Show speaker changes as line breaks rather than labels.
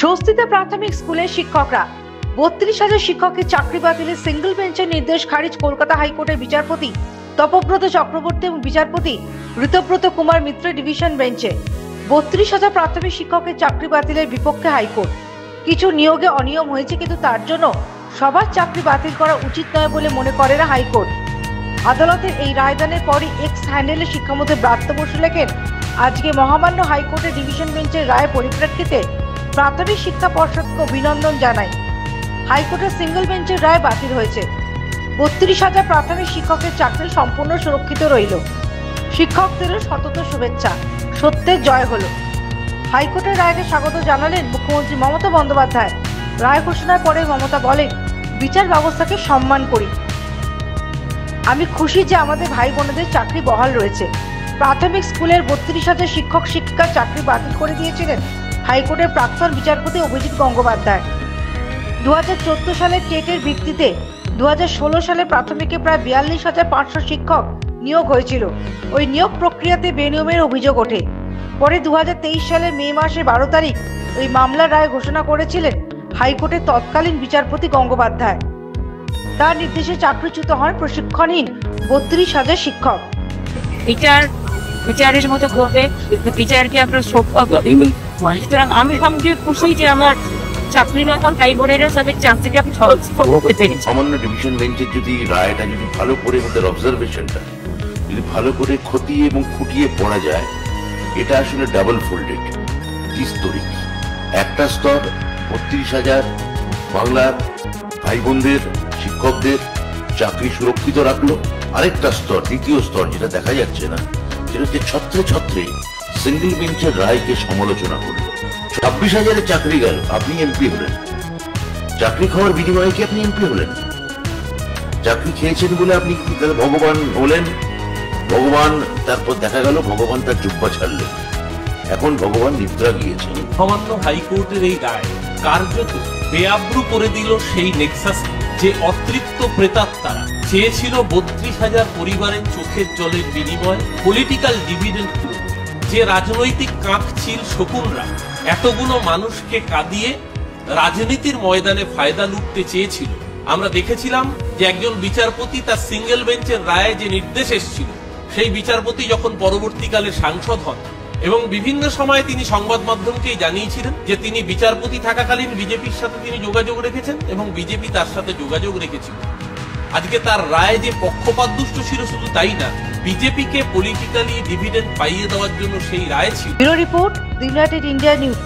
স্বস্তিতে প্রাথমিক স্কুলের শিক্ষকরা ৩২,০০০ শিক্ষকের চাকরি বাতিলের সিঙ্গল বেঞ্চের নির্দেশ খারিজ কলকাতা হাইকোর্টের বিচারপতি তপব্রত চক্রবর্তী এবং বিচারপতি ঋতব্রত কুমার মিত্র ডিভিশন বেঞ্চে ৩২,০০০ প্রাথমিক শিক্ষকের চাকরি বাতিলের বিপক্ষে হাইকোর্ট। কিছু নিয়োগে অনিয়ম হয়েছে, কিন্তু তার জন্য সবার চাকরি বাতিল করা উচিত নয় বলে মনে করে না হাইকোর্ট। আদালতের এই রায়দানের পরই এক্স হ্যান্ডেলে শিক্ষামন্ত্রী ব্রাত্য বসু লেখেন, আজকে মহামান্য হাইকোর্টের ডিভিশন বেঞ্চের রায় পরিপ্রেক্ষিতে প্রাথমিক শিক্ষা পর্ষদকে অভিনন্দন জানাই। হাইকোর্টের সিঙ্গল বেঞ্চের রায় বাতিল হয়েছে। ৩২,০০০ প্রাথমিক শিক্ষকের চাকরি সম্পূর্ণ সুরক্ষিত রইল। শিক্ষকদেরও সতত শুভেচ্ছা, সত্যের জয় হলো। হাইকোর্টের রায়কে স্বাগত জানালেন মুখ্যমন্ত্রী মমতা বন্দ্যোপাধ্যায়। রায় ঘোষণার পরে মমতা বলেন, বিচার ব্যবস্থাকে সম্মান করি। আমি খুশি যে আমাদের ভাই বোনেদের চাকরি বহাল রয়েছে। প্রাথমিক স্কুলের ৩২,০০০ শিক্ষক শিক্ষিকার চাকরি বাতিল করে দিয়েছিলেন হাইকোর্টের প্রাক্তন বিচারপতি অভিজিৎ গঙ্গোপাধ্যায়। 2014 সালের টেটের ভিত্তিতে 2016 সালে প্রাথমিকে প্রায় 42,500 শিক্ষক নিয়োগ হয়েছিল। ওই নিয়োগ প্রক্রিয়াতে বেনিয়মের অভিযোগ ওঠে। পরে 2023 সালের মে মাসের 12 তারিখ ওই মামলার রায় ঘোষণা করেছিলেন হাইকোর্টের তৎকালীন বিচারপতি গঙ্গোপাধ্যায়। তার নির্দেশে চাকরিচ্যুত হন প্রশিক্ষণহীন 32,000 শিক্ষক।
বিচারের মতো করবে, বিচারকে আপনার সৌভাগ্য। সুতরাং আমি সবচেয়ে খুশি যে আমার চাকরি নতুন ভাই বোনেরা তাদের চাকরিকে আমি সহজ করতে পেরেছি।
সামান্য ডিভিশন বেঞ্চের যদি রায়টা যদি ভালো করে ওদের অবজারভেশনটা যদি ভালো করে খতিয়ে এবং খুঁটিয়ে পড়া যায়, এটা আসলে ডাবল ফোল্ডেড স্তরিক। একটা স্তর ৩২,০০০ বাংলার ভাই বোনদের শিক্ষকদের চাকরি সুরক্ষিত রাখলো, আরেকটা স্তর দ্বিতীয় স্তর যেটা দেখা যাচ্ছে না, সেটা হচ্ছে ছত্রে ছত্রে সিঙ্গল বেঞ্চের রায়কে সমালোচনা করলো। ২৬,০০০ চাকরি গেল, আপনি এমপি হলেন। চাকরি খাওয়ার বিনিময়ে কি আপনি এমপি হলেন? চাকরি খেয়েছেন বলে আপনি কি ভগবান হলেন? ভগবান তারপর দেখা গেল ভগবান তার জুব্বা ছাড়লেন, এখন ভগবান নিদ্রা গিয়েছেন।
মহামান্য হাইকোর্টের এই রায় কার্যত বেআব্রু করে দিল সেই নেক্সাস যে অতৃপ্ত প্রেতাত্মারা চেয়েছিল ৩২,০০০ পরিবারের চোখের জলের বিনিময় পলিটিক্যাল ডিভিডেন্ড পুরো। যে রাজনৈতিক কাঁকচিল শকুনরা এতগুলো মানুষকে কাঁদিয়ে রাজনীতির ময়দানে ফায়দা লুটতে চেয়েছিল, আমরা দেখেছিলাম যে একজন বিচারপতি তার সিঙ্গেল বেঞ্চের রায়ে যে নির্দেশ এসেছিল, সেই বিচারপতি যখন পরবর্তীকালে সাংসদ হন এবং বিভিন্ন সময়ে তিনি সংবাদ মাধ্যমকেই জানিয়েছিলেন যে তিনি বিচারপতি থাকাকালীন বিজেপির সাথে তিনি যোগাযোগ রেখেছেন এবং বিজেপি তার সাথে যোগাযোগ রেখেছিল। আজকে তার রায় যে পক্ষপাতদুষ্ট ছিল শুধু তাই না, বিজেপিকে পলিটিক্যালি ডিভিডেন্ড পাইয়ে দেওয়ার জন্য সেই রায় ছিল।
Bureau report, United India news.